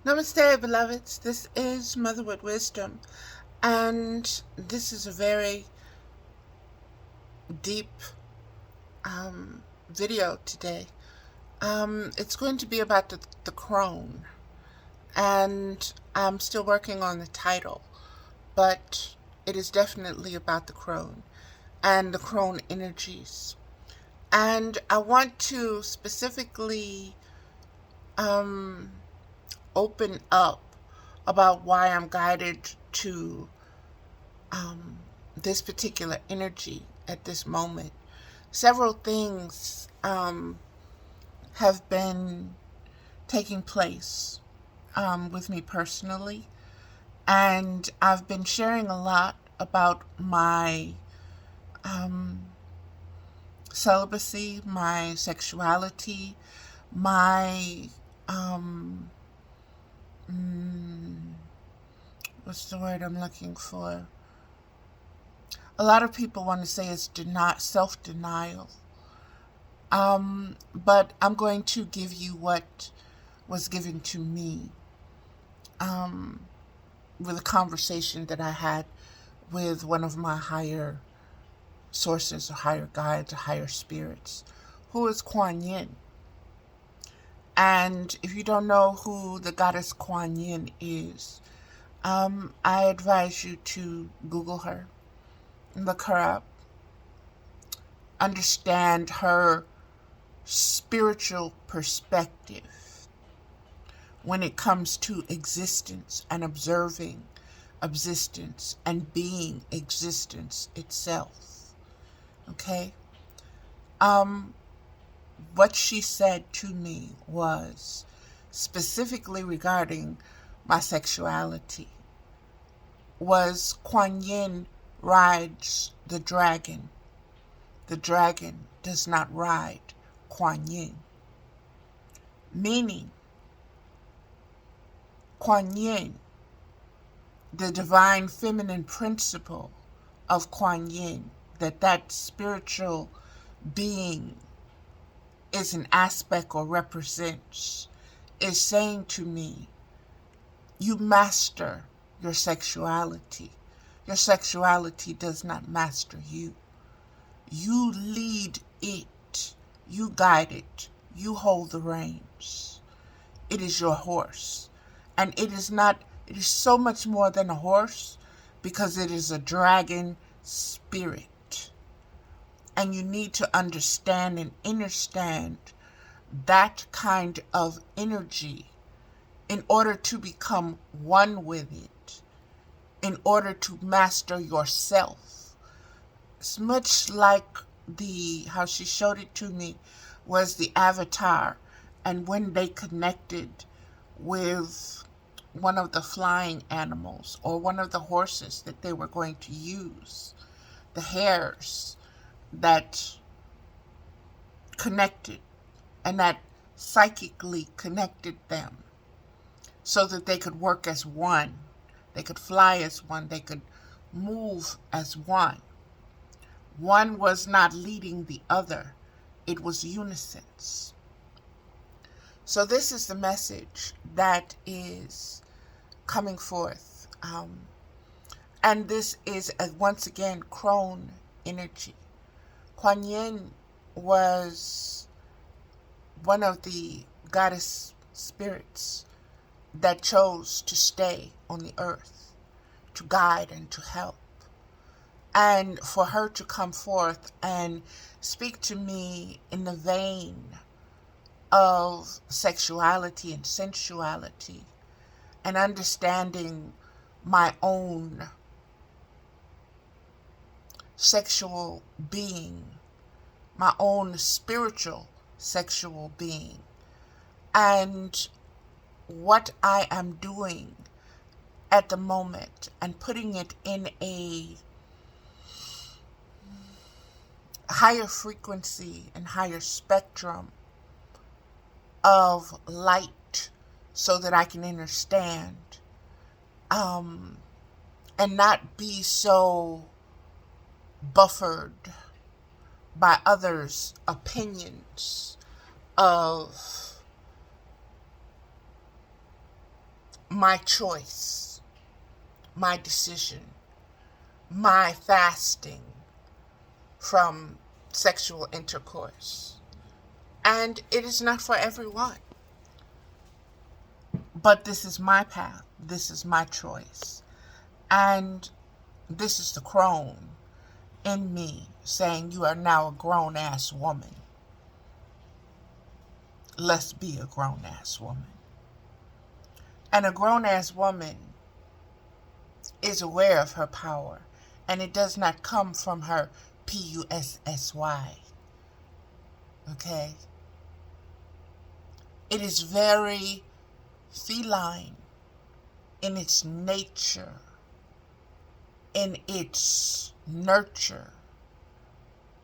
Namaste, beloveds. This is Motherwood Wisdom, and this is a very deep video today. It's going to be about the Crone, and I'm still working on the title, but it is definitely about the Crone and the Crone energies. And I want to specifically open up about why I'm guided to this particular energy at this moment. Several things have been taking place with me personally, and I've been sharing a lot about my celibacy, my sexuality, my what's the word I'm looking for? A lot of people want to say it's self-denial. But I'm going to give you what was given to me with a conversation that I had with one of my higher sources or higher guides or higher spirits, who is Quan Yin. And if you don't know who the goddess Kuan Yin is, I advise you to Google her, look her up, understand her spiritual perspective when it comes to existence and observing existence and being existence itself. Okay? What she said to me was specifically regarding my sexuality was Kuan Yin rides the dragon. The dragon does not ride Kuan Yin. Meaning, Kuan Yin, the divine feminine principle of Kuan Yin, that spiritual being is an aspect or represents, is saying to me, you master your sexuality. Your sexuality does not master you. You lead it. You guide it. You hold the reins. It is your horse. And it is so much more than a horse, because it is a dragon spirit. And you need to understand and understand that kind of energy in order to become one with it, in order to master yourself. It's much like how she showed it to me was the avatar, and when they connected with one of the flying animals or one of the horses that they were going to use, the hares that connected and that psychically connected them so that they could work as one. They could fly as one. They could move as one. One was not leading the other. It was unison. So this is the message that is coming forth. And this is, once again, Crone energy. Kuan Yin was one of the goddess spirits that chose to stay on the earth, to guide and to help. And for her to come forth and speak to me in the vein of sexuality and sensuality and understanding my own sexual being, my own spiritual sexual being, and what I am doing at the moment, and putting it in a higher frequency and higher spectrum of light so that I can understand and not be so buffered by others' opinions of my choice, my decision, my fasting from sexual intercourse. And it is not for everyone. But this is my path. This is my choice. And this is the crone in me saying, you are now a grown-ass woman. Let's be a grown-ass woman. And a grown-ass woman is aware of her power. And it does not come from her Pussy. Okay? It is very feline in its nature, in its nurture,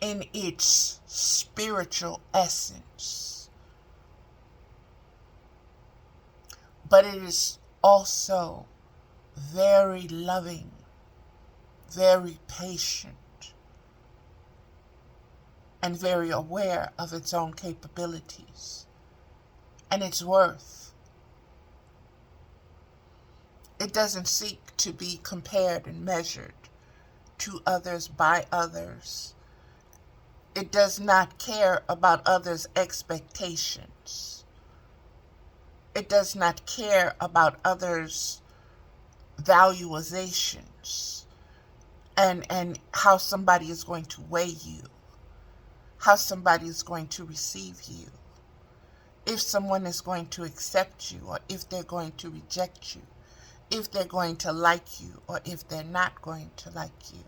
in its spiritual essence. But it is also very loving, very patient, and very aware of its own capabilities and its worth. It doesn't seek to be compared and measured to others by others. It does not care about others' expectations. It does not care about others' valuations and how somebody is going to weigh you, how somebody is going to receive you, if someone is going to accept you or if they're going to reject you, if they're going to like you or if they're not going to like you,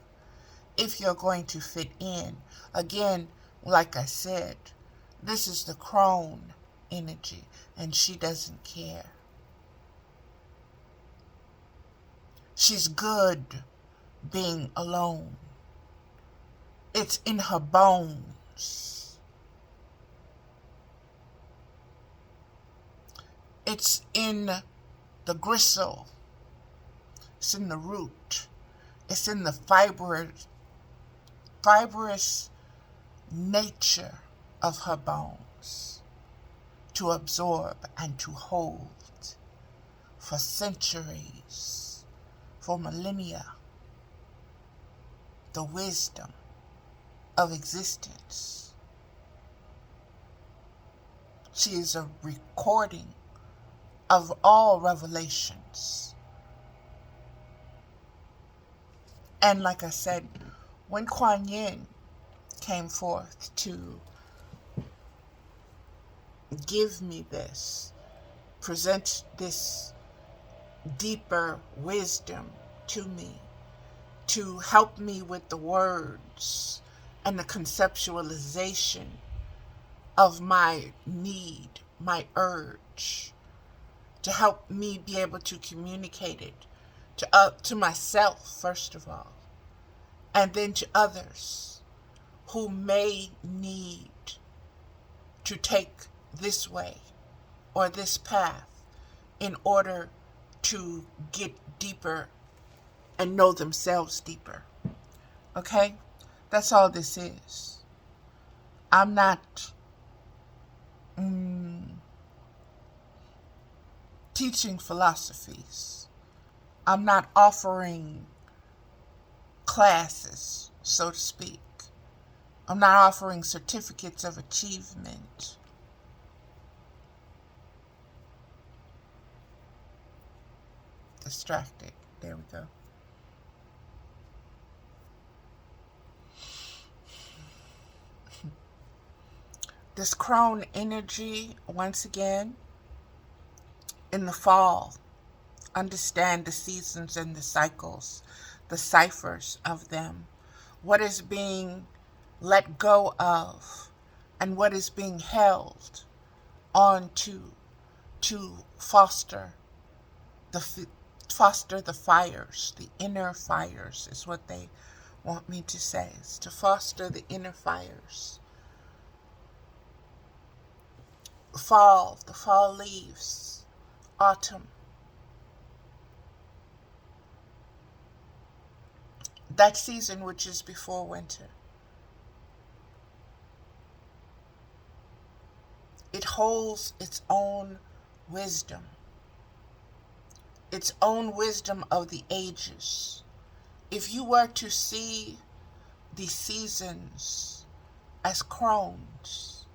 if you're going to fit in. Again, like I said, this is the crone energy, and she doesn't care. She's good being alone. It's in her bones. It's in the gristle. It's in the root. It's in the fibrous nature of her bones to absorb and to hold for centuries, for millennia, the wisdom of existence. She is a recording of all revelations. And like I said, when Quan Yin came forth to give me this, present this deeper wisdom to me, to help me with the words and the conceptualization of my need, my urge, to help me be able to communicate it to myself, first of all, and then to others who may need to take this way or this path in order to get deeper and know themselves deeper. Okay? That's all this is. I'm not teaching philosophies. I'm not offering classes, so to speak. I'm not offering certificates of achievement. Distracted. There we go. This crone energy, once again, in the fall, understand the seasons and the cycles, the ciphers of them, what is being let go of, and what is being held on to foster the fires, the inner fires is what they want me to say, is to foster the inner fires. Fall, the fall leaves, autumn. That season which is before winter. It holds its own wisdom. its own wisdom of the ages. If you were to see the seasons as crones,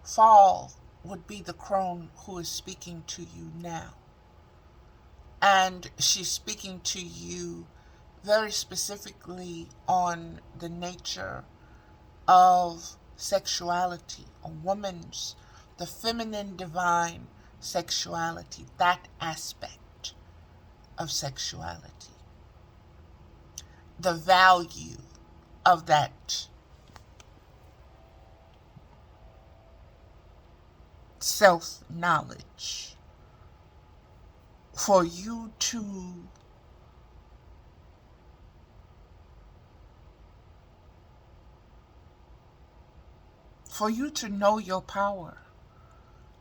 fall would be the crone who is speaking to you now. And she's speaking to you very specifically on the nature of sexuality, a woman's, the feminine divine sexuality, that aspect of sexuality, the value of that self-knowledge for you to know your power,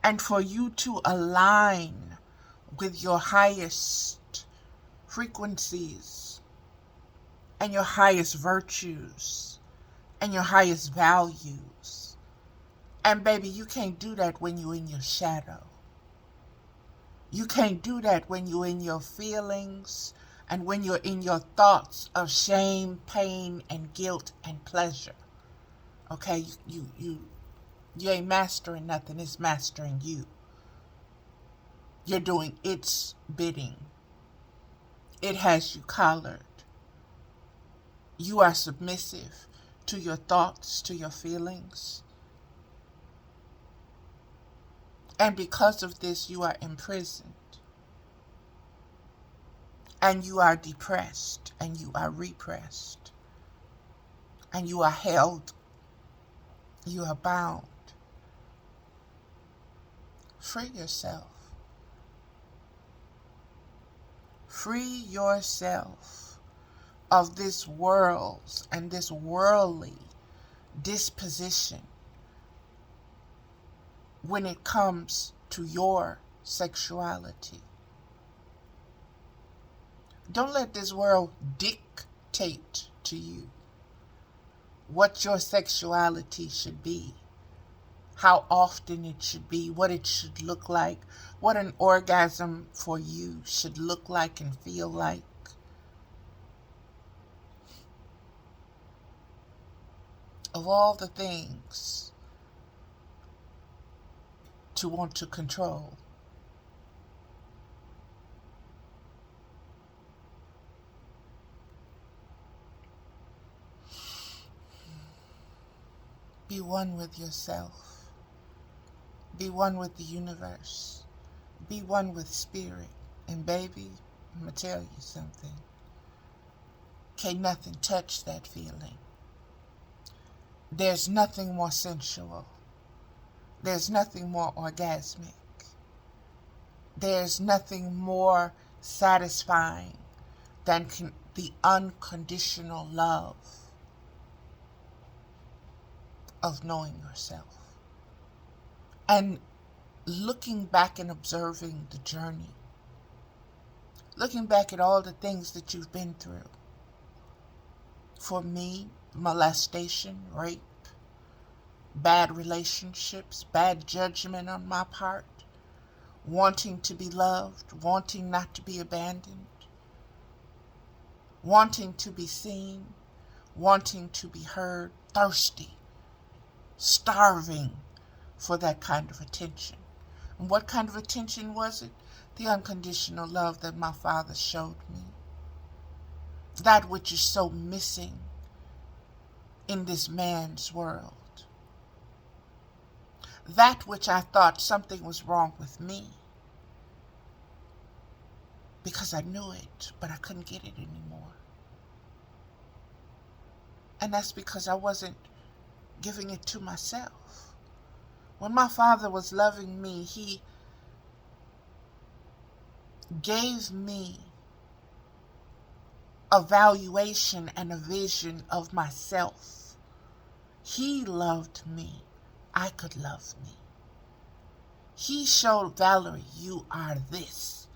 and for you to align with your highest frequencies and your highest virtues and your highest values. And baby, you can't do that when you're in your shadow. You can't do that when you're in your feelings and when you're in your thoughts of shame, pain, and guilt and pleasure. Okay, you ain't mastering nothing, it's mastering you. You're doing its bidding. It has you collared. You are submissive to your thoughts, to your feelings. And because of this, you are imprisoned. And you are depressed. And you are repressed. And you are held. You are bound. Free yourself. Free yourself of this world's and this worldly disposition when it comes to your sexuality. Don't let this world dictate to you what your sexuality should be, how often it should be, what it should look like, what an orgasm for you should look like and feel like. Of all the things to want to control, be one with yourself. Be one with the universe. Be one with spirit. And baby, I'm going to tell you something. Can't nothing touch that feeling. There's nothing more sensual. There's nothing more orgasmic. There's nothing more satisfying than the unconditional love of knowing yourself. And looking back and observing the journey. Looking back at all the things that you've been through. For me, molestation, rape, bad relationships, bad judgment on my part, wanting to be loved, wanting not to be abandoned, wanting to be seen, wanting to be heard, thirsty, starving for that kind of attention. And what kind of attention was it? The unconditional love that my father showed me. That which is so missing in this man's world. That which I thought something was wrong with me. Because I knew it, but I couldn't get it anymore. And that's because I wasn't giving it to myself. When my father was loving me, he gave me a valuation and a vision of myself. He loved me. I could love me. He showed Valerie, you are this.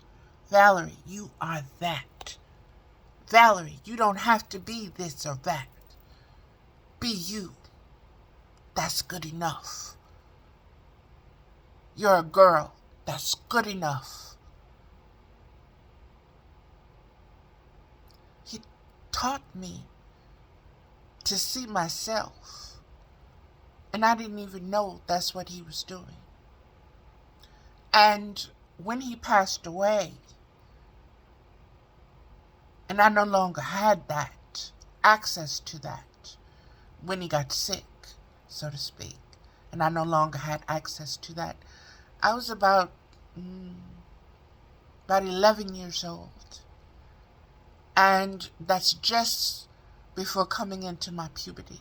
Valerie, you are that. Valerie, you don't have to be this or that. Be you. That's good enough. You're a girl. That's good enough. taught me to see myself. And I didn't even know that's what he was doing. And when he passed away, and I no longer had that, access to that, when he got sick, so to speak, and I no longer had access to that, I was about 11 years old. And that's just before coming into my puberty.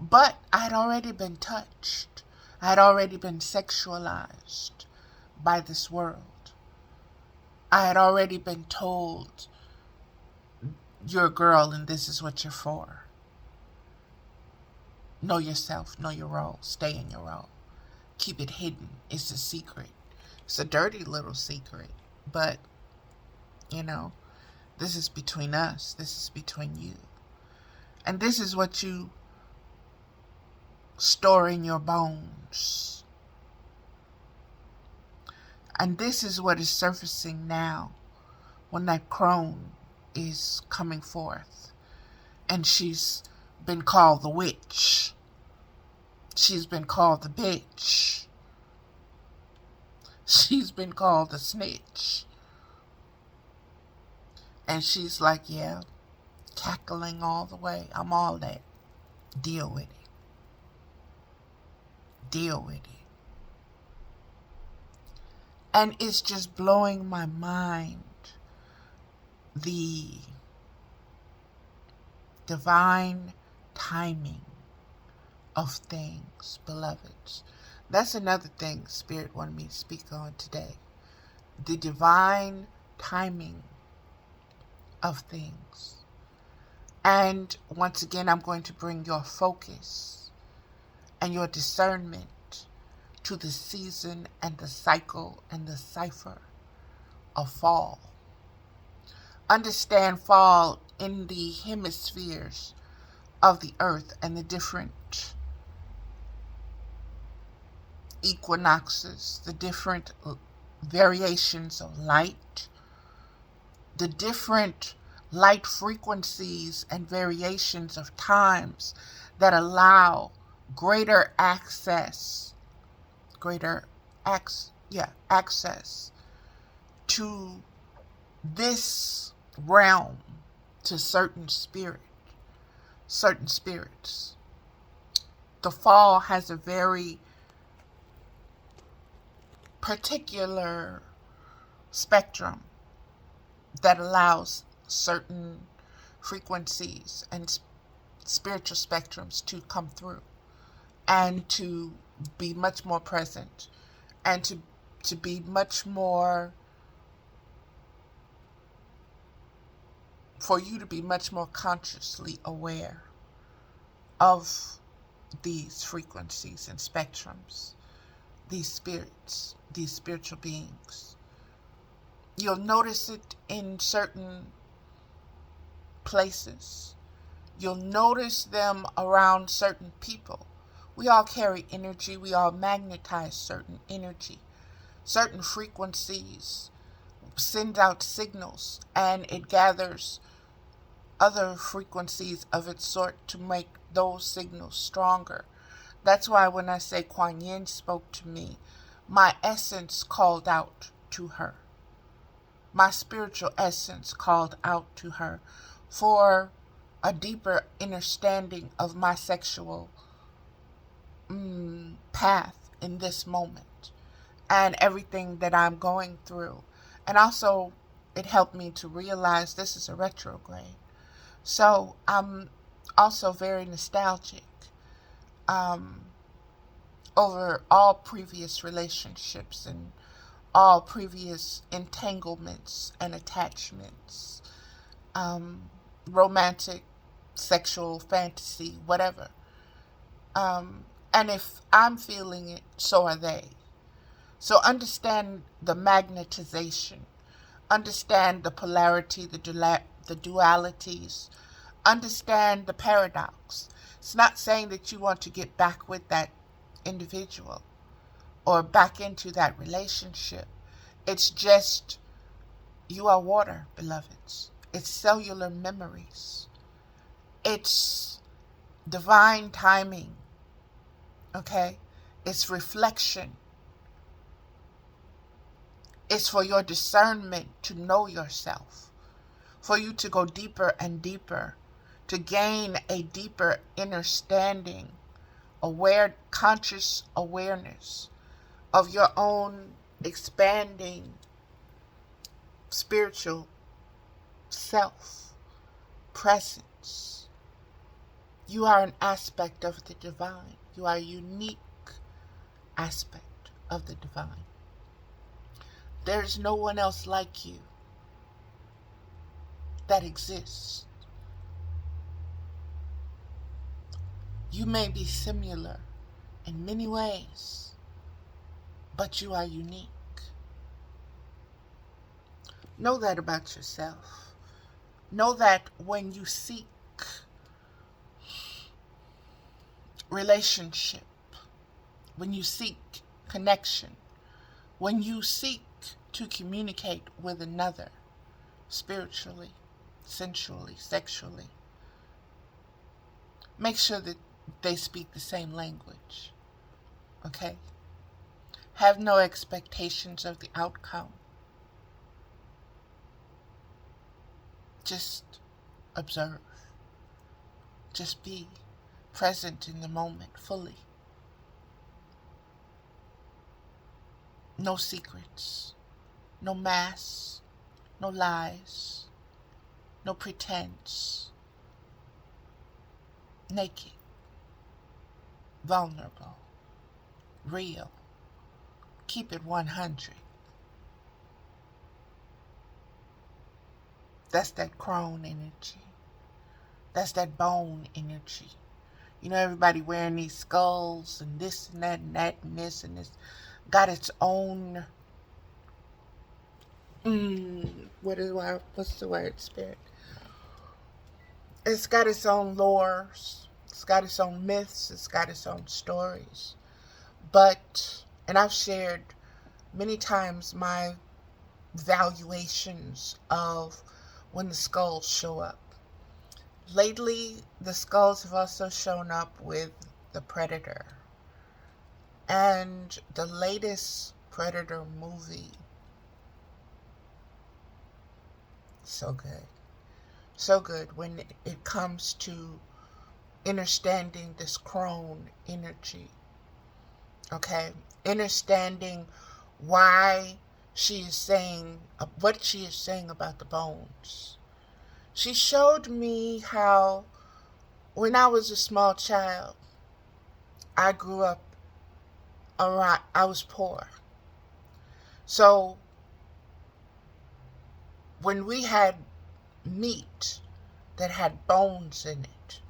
But I had already been touched. I had already been sexualized by this world. I had already been told, you're a girl and this is what you're for. Know yourself, know your role, stay in your role. Keep it hidden. It's a secret. It's a dirty little secret. But, this is between us. This is between you. And this is what you store in your bones. And this is what is surfacing now when that crone is coming forth. And she's been called the witch. She's been called the bitch. She's been called the snitch. And she's like, yeah, cackling all the way. I'm all that. Deal with it. Deal with it. And it's just blowing my mind, the divine timing of things, beloveds. That's another thing Spirit wanted me to speak on today. The divine timing of things. And once again, I'm going to bring your focus and your discernment to the season and the cycle and the cipher of fall. Understand fall in the hemispheres of the earth and the different equinoxes, the different variations of light, the different light frequencies and variations of times that allow greater access to this realm, to certain spirits. The fall has a very particular spectrum that allows certain frequencies and spiritual spectrums to come through and to be much more present and to be much more, for you to be much more consciously aware of these frequencies and spectrums, these spirits, these spiritual beings. You'll notice it in certain places. You'll notice them around certain people. We all carry energy. We all magnetize certain energy. Certain frequencies send out signals, and it gathers other frequencies of its sort to make those signals stronger. That's why when I say Quan Yin spoke to me, my essence called out to her. My spiritual essence called out to her for a deeper understanding of my sexual path in this moment and everything that I'm going through. And also, it helped me to realize this is a retrograde. So I'm also very nostalgic over all previous relationships and all previous entanglements and attachments, romantic, sexual, fantasy, whatever. And if I'm feeling it, so are they. So understand the magnetization. Understand the polarity, the dualities. Understand the paradox. It's not saying that you want to get back with that individual or back into that relationship. It's just, you are water, beloveds. It's cellular memories. It's divine timing. Okay? It's reflection. It's for your discernment to know yourself, for you to go deeper and deeper, to gain a deeper understanding, conscious awareness of your own expanding spiritual self, presence. You are an aspect of the divine. You are a unique aspect of the divine. There is no one else like you that exists. You may be similar in many ways, but you are unique. Know that about yourself. Know that when you seek relationship, when you seek connection, when you seek to communicate with another spiritually, sensually, sexually, make sure that they speak the same language. Okay? Have no expectations of the outcome. Just observe. Just be present in the moment fully. No secrets, no masks, no lies, no pretense. Naked, vulnerable, real. Keep it 100. That's that Crone energy. That's that bone energy. You know, everybody wearing these skulls and this and that and that and this and this. Got its own, what's the word, spirit? It's got its own lores. It's got its own myths. It's got its own stories. But, and I've shared many times my valuations of when the skulls show up. Lately, the skulls have also shown up with the Predator. And the latest Predator movie, so good. So good when it comes to understanding this Crone energy. Okay? Understanding why she is saying, what she is saying about the bones. She showed me how, when I was a small child, I grew up around, I was poor. So, when we had meat that had bones in it,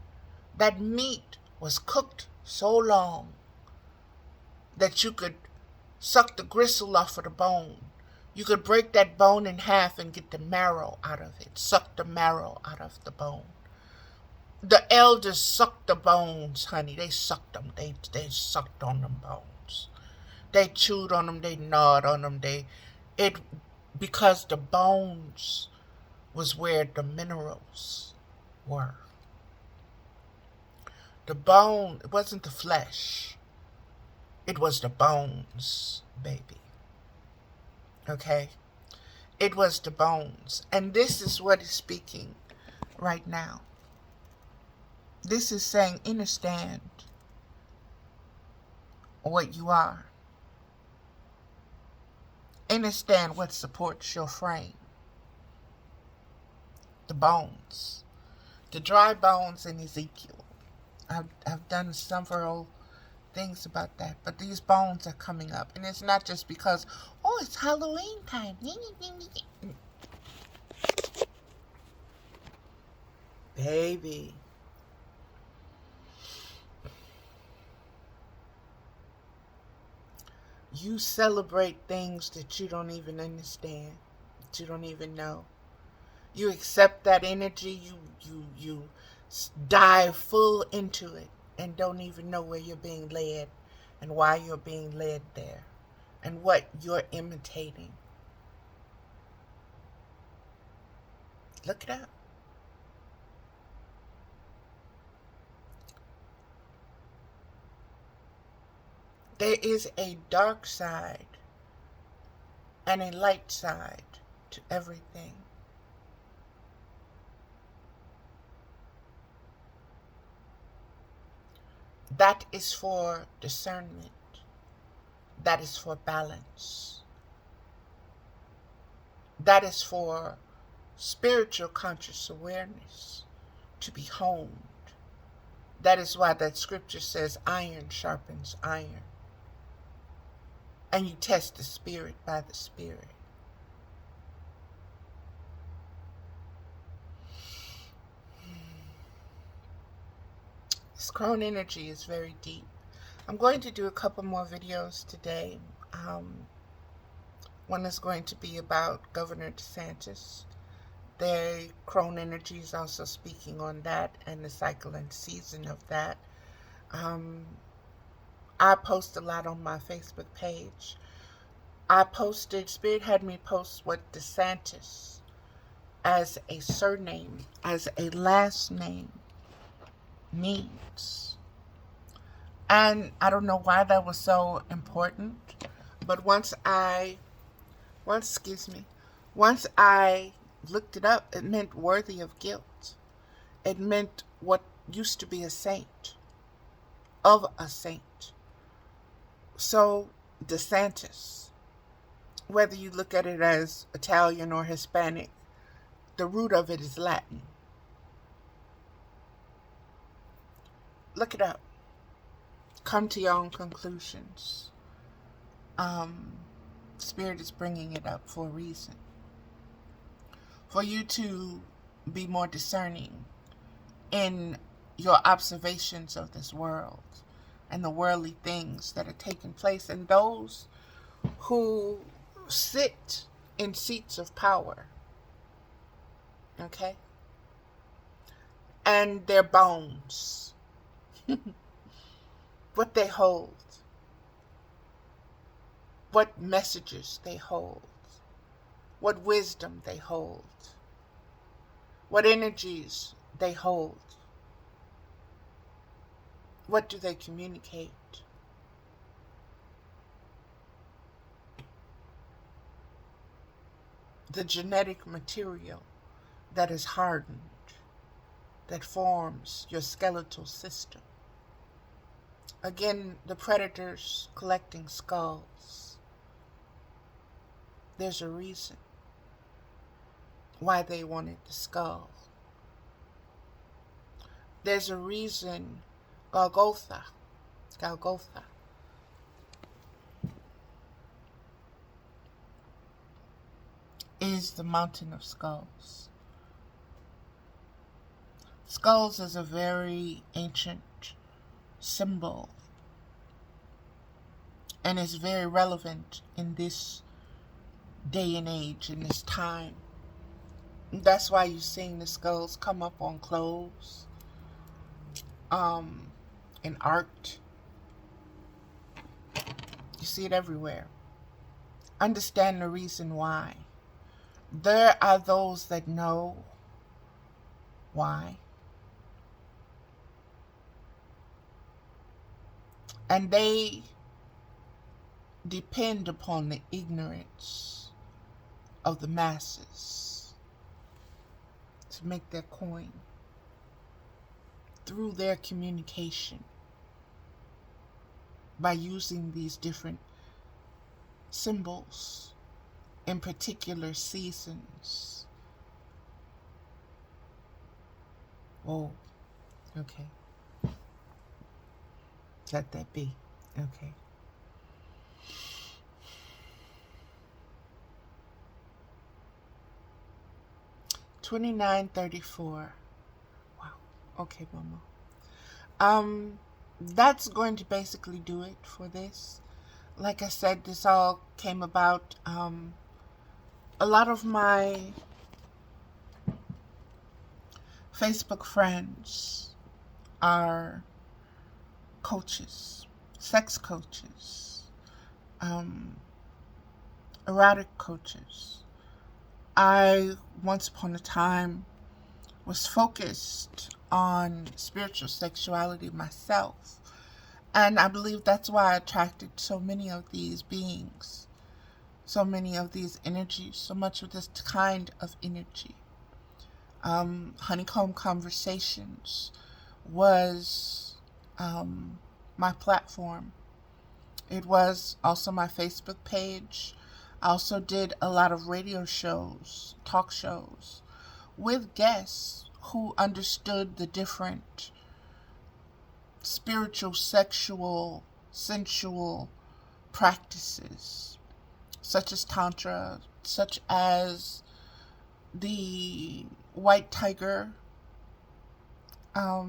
that meat was cooked so long that you could suck the gristle off of the bone. You could break that bone in half and get the marrow out of it. Suck the marrow out of the bone. The elders sucked the bones, honey. They sucked them. They sucked on them bones. They chewed on them. They gnawed on them. Because the bones was where the minerals were. The bone, it wasn't the flesh. It was the bones, baby. Okay? It was the bones. And this is what is speaking right now. This is saying, understand what you are. Understand what supports your frame. The bones. The dry bones in Ezekiel. I've done several things about that, but these bones are coming up, and it's not just because, oh, it's Halloween time. Baby, you celebrate things that you don't even understand, that you don't even know. You accept that energy, you dive full into it and don't even know where you're being led and why you're being led there and what you're imitating. Look it up. There is a dark side and a light side to everything. That is for discernment. That is for balance. That is for spiritual conscious awareness to be honed. That is why that scripture says iron sharpens iron. And you test the spirit by the spirit. This Crone energy is very deep. I'm going to do a couple more videos today. One is going to be about Governor DeSantis. The Crone energy is also speaking on that and the cycle and season of that. I post a lot on my Facebook page. Spirit had me post what DeSantis as a surname, as a last name means. And I don't know why that was so important, but once I looked it up, it meant worthy of guilt. It meant what used to be a saint, of a saint. So, DeSantis, whether you look at it as Italian or Hispanic, the root of it is Latin. Look it up. Come to your own conclusions. Spirit is bringing it up for a reason. For you to be more discerning in your observations of this world and the worldly things that are taking place, and those who sit in seats of power, okay? And their bones, what they hold, what messages they hold, what wisdom they hold, what energies they hold. What do they communicate? The genetic material that is hardened, that forms your skeletal system. Again, the predators collecting skulls. There's a reason why they wanted the skull. There's a reason. Golgotha is the mountain of skulls. Skulls is a very ancient symbol and is very relevant in this day and age, in this time. That's why you're seeing the skulls come up on clothes, in art. You see it everywhere. Understand the reason why. There are those that know why. And they depend upon the ignorance of the masses to make their coin through their communication by using these different symbols in particular seasons. Oh, okay. Let that be. Okay. $29.34. Wow. Okay, Mama. That's going to basically do it for this. Like I said, this all came about. A lot of my Facebook friends are coaches, sex coaches, erotic coaches, I, once upon a time, was focused on spiritual sexuality myself. And I believe that's why I attracted so many of these beings, so many of these energies, so much of this kind of energy. Honeycomb Conversations was my platform. It was also my Facebook page. I also did a lot of radio shows, talk shows, with guests who understood the different spiritual, sexual, sensual practices, such as Tantra, such as the White Tiger, I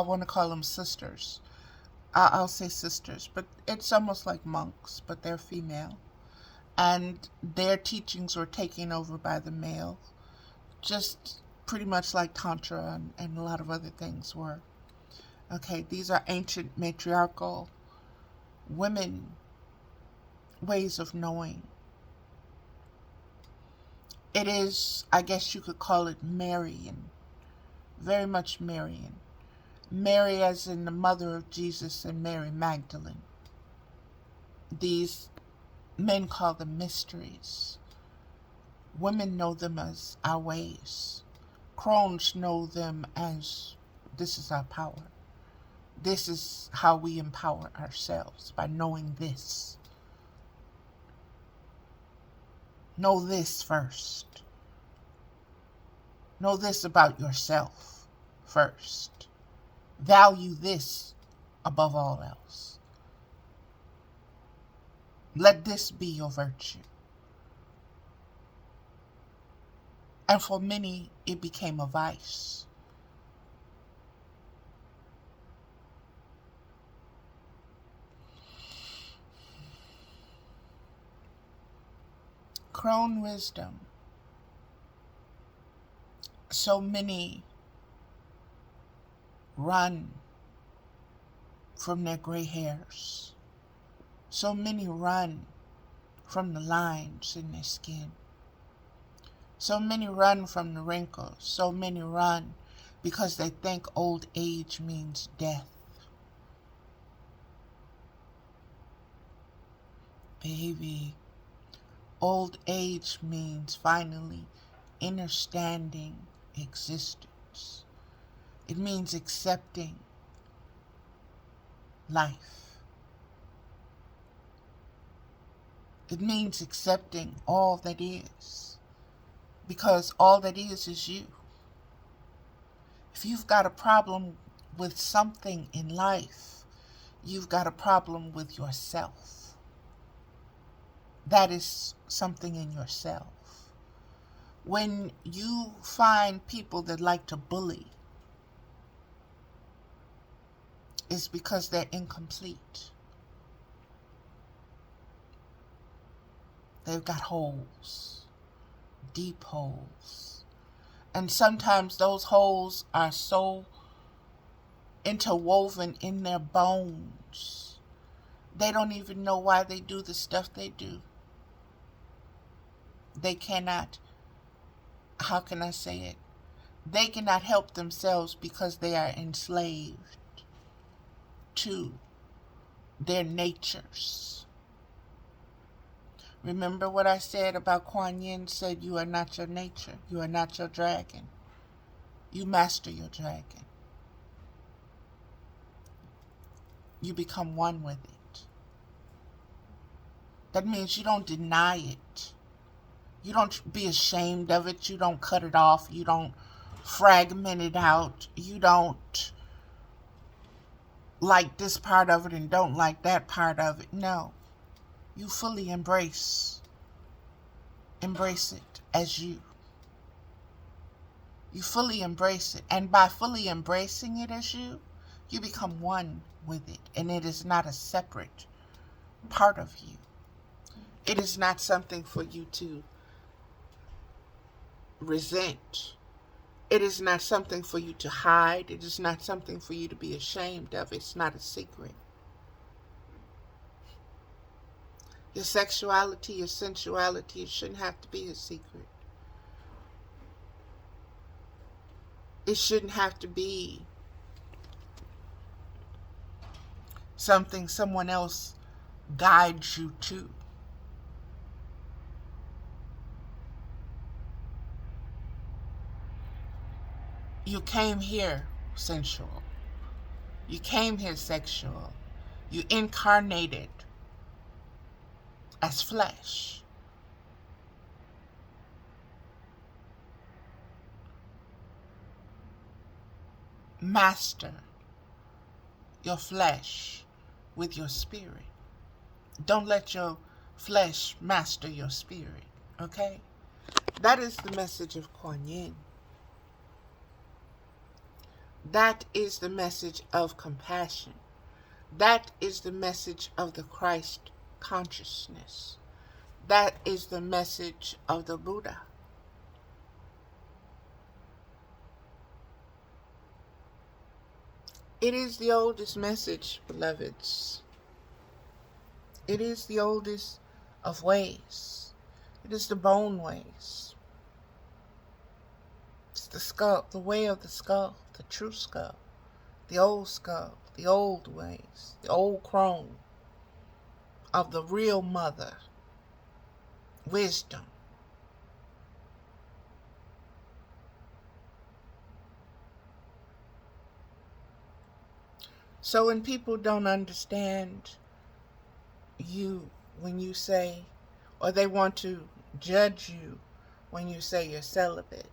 want to call them sisters. I'll say sisters, but it's almost like monks, but they're female. And their teachings were taken over by the male, just pretty much like Tantra and a lot of other things were. Okay, these are ancient matriarchal women ways of knowing. It is, I guess you could call it Marian, very much Marian. Mary as in the mother of Jesus and Mary Magdalene. These men call them mysteries. Women know them as our ways. Crones know them as this is our power. This is how we empower ourselves, by knowing this. Know this first. Know this about yourself first. Value this above all else. Let this be your virtue. And for many, it became a vice. Crone wisdom. So many run from their gray hairs. So many run from the lines in their skin. So many run from the wrinkles. So many run because they think old age means death. Baby, old age means finally understanding existence. It means accepting life. It means accepting all that is. Because all that is you. If you've got a problem with something in life, you've got a problem with yourself. That is something in yourself. When you find people that like to bully, it's because they're incomplete. They've got holes, deep holes. And sometimes those holes are so interwoven in their bones, they don't even know why they do the stuff they do. They cannot, how can I say it? They cannot help themselves because they are enslaved to their natures. Remember what I said about Quan said, you are not your nature. You are not your dragon. You master your dragon. You become one with it. That means you don't deny it. You don't be ashamed of it. You don't cut it off. You don't fragment it out. You don't like this part of it and don't like that part of it. No. You fully embrace it as you. You fully embrace it. And by fully embracing it as you, you become one with it. And it is not a separate part of you. It is not something for you to resent. It is not something for you to hide. It is not something for you to be ashamed of. It's not a secret. Your sexuality, your sensuality, it shouldn't have to be a secret. It shouldn't have to be something someone else guides you to. You came here sensual. You came here sexual. You incarnated as flesh. Master your flesh with your spirit. Don't let your flesh master your spirit, okay? That is the message of Quan Yin. That is the message of compassion. That is the message of the Christ consciousness. That is the message of the Buddha. It is the oldest message, beloveds. It is the oldest of ways. It is the bone ways. It's the skull, the way of the skull, the true skull, the old ways, the old Crone of the real mother, wisdom. So when people don't understand you when you say, or they want to judge you when you say you're celibate,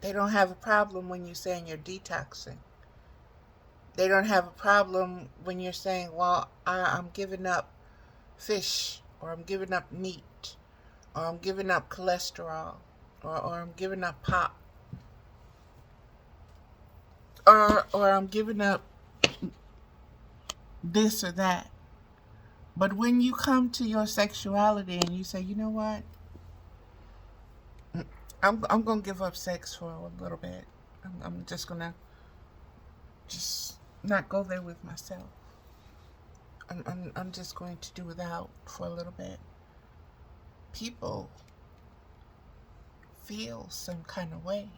they don't have a problem when you're saying you're detoxing. They don't have a problem when you're saying, well, I'm giving up fish, or I'm giving up meat, or I'm giving up cholesterol, or I'm giving up pop, or I'm giving up this or that. But when you come to your sexuality and you say, you know what, I'm gonna give up sex for a little bit. I'm just gonna not go there with myself. I'm just going to do without for a little bit. People feel some kind of way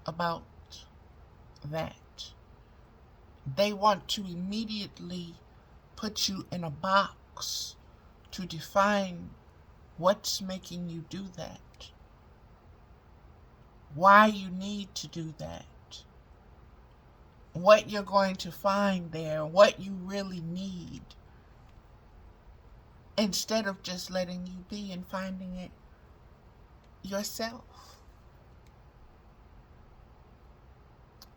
about that. They want to immediately put you in a box to define what's making you do that, why you need to do that, what you're going to find there, what you really need, instead of just letting you be and finding it yourself.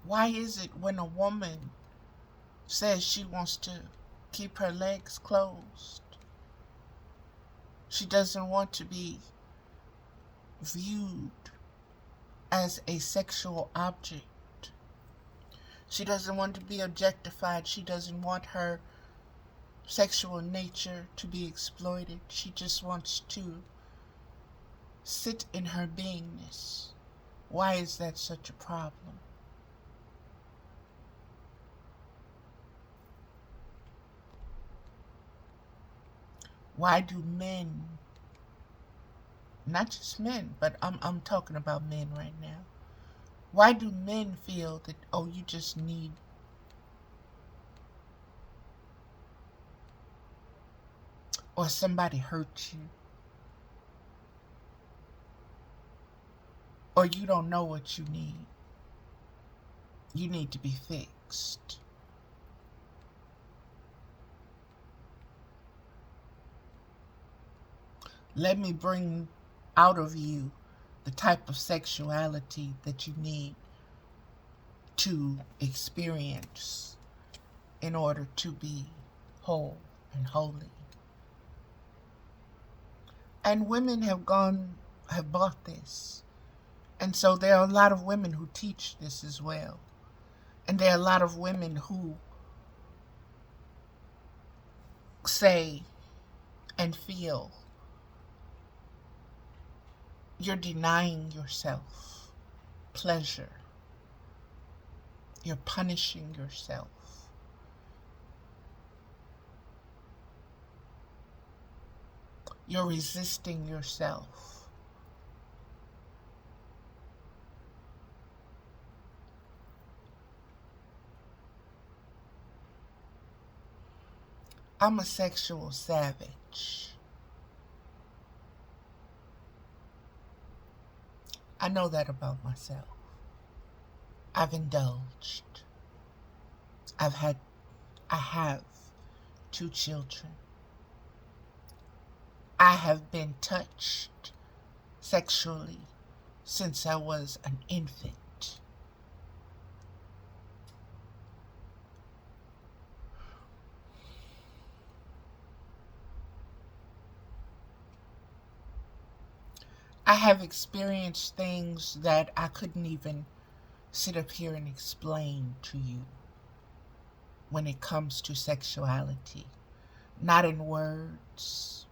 Why is it when a woman says she wants to keep her legs closed, she doesn't want to be viewed as a sexual object? She doesn't want to be objectified. She doesn't want her sexual nature to be exploited. She just wants to sit in her beingness. Why is that such a problem? Why do men, not just men, but I'm talking about men right now. Why do men feel that, oh, you just need or somebody hurt you, or you don't know what you need to be fixed? Let me bring out of you the type of sexuality that you need to experience in order to be whole and holy. And women have bought this. And so there are a lot of women who teach this as well. And there are a lot of women who say and feel you're denying yourself pleasure. You're punishing yourself. You're resisting yourself. I'm a sexual savage. I know that about myself. I've indulged. I have 2 children. I have been touched sexually since I was an infant. I have experienced things that I couldn't even sit up here and explain to you when it comes to sexuality. Not in words,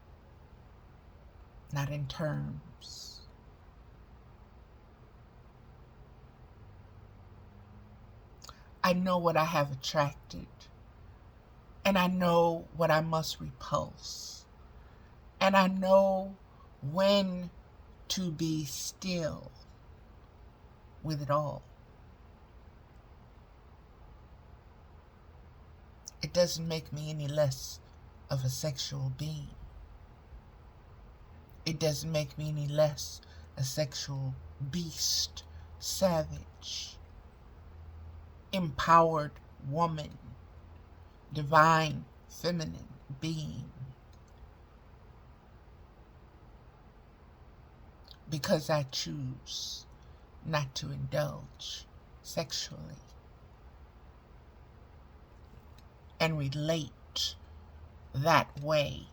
not in terms. I know what I have attracted, and I know what I must repulse, and I know when to be still with it all. It doesn't make me any less of a sexual being. It doesn't make me any less a sexual beast, savage, empowered woman, divine feminine being. Because I choose not to indulge sexually and relate that way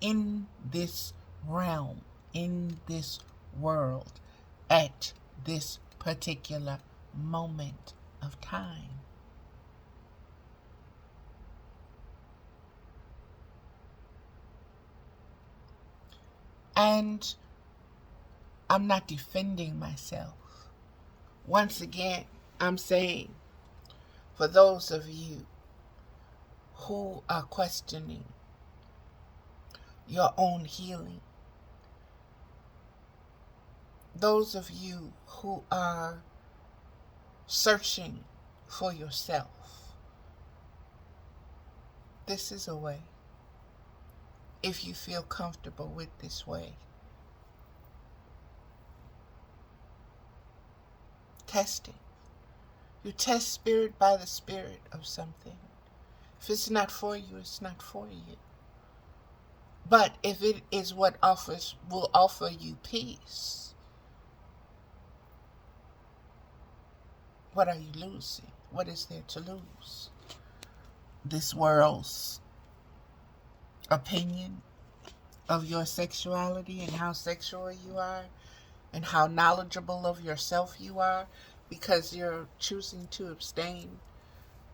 in this realm, in this world, at this particular moment of time. And I'm not defending myself. Once again, I'm saying, for those of you who are questioning your own healing, those of you who are searching for yourself, this is a way. If you feel comfortable with this way, test it. You test spirit by the spirit of something. If it's not for you, it's not for you. But if it is what will offer you peace, what are you losing? What is there to lose? This world's opinion of your sexuality and how sexual you are and how knowledgeable of yourself you are because you're choosing to abstain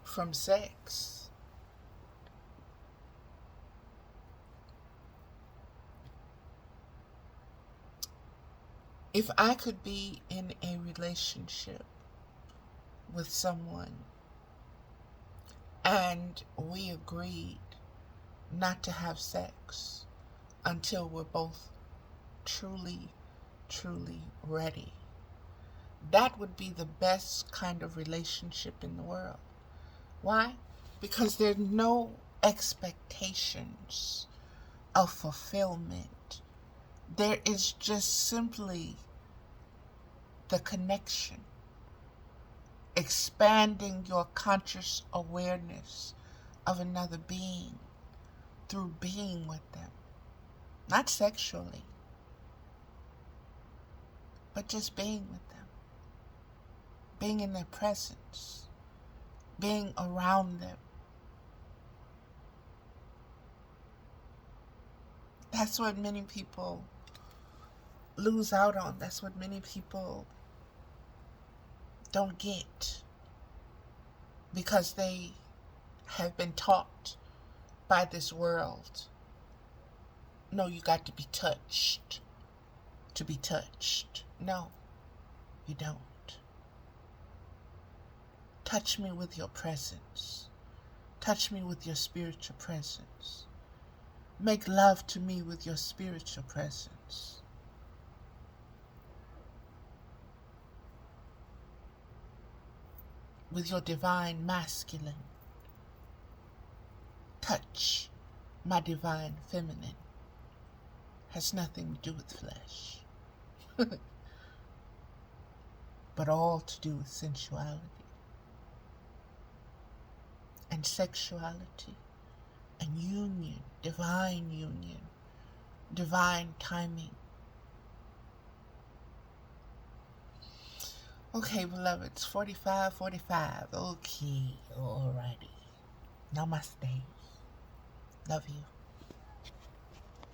from sex. If I could be in a relationship with someone and we agreed not to have sex until we're both truly ready, that would be the best kind of relationship in the world. Why? Because there are no expectations of fulfillment. There is just simply the connection, expanding your conscious awareness of another being through being with them. Not sexually, but just being with them. Being in their presence. Being around them. That's what many people lose out on. That's what many people don't get. Because they have been taught by this world, no, you got to be touched to be touched. No, you don't. Touch me with your presence. Touch me with your spiritual presence. Make love to me with your spiritual presence. With your divine masculine. Touch my divine feminine. Has nothing to do with flesh. But all to do with sensuality. And sexuality. And union. Divine union. Divine timing. Okay, beloveds, 45:45. Okay, alrighty. Namaste. Love you.